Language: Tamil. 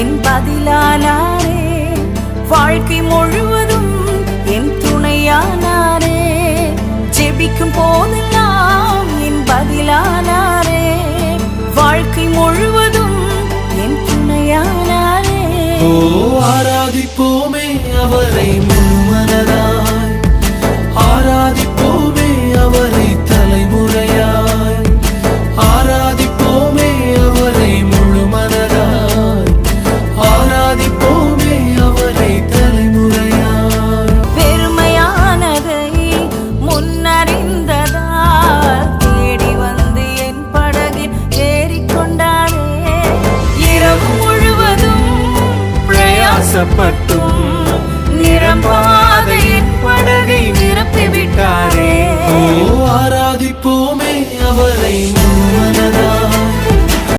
என் பதிலானாரே. வாழ்க்கை முழுவதும் என் துணையானாரே. ஜெபிக்கும் போதெல்லாம் என் பதிலானாரே. வாழ்க்கை முழுவதும் என் துணையானாரே. ஆராதிப்போமே அவரை முழுமனதாய், ஆராதிப்போமே அவரை தலைமுறையாய், ஆராதிப்போமே அவரை முழுமனதாய், ஆராதிப்போமே அவரை தலைமுறையாய். பெருமையானதை முன்னறிந்ததால் தேடி வந்து என் படகில் ஏறிக்கொண்டாரே. இரவு முழுவதும் பிரயாசப்பட்டோம்,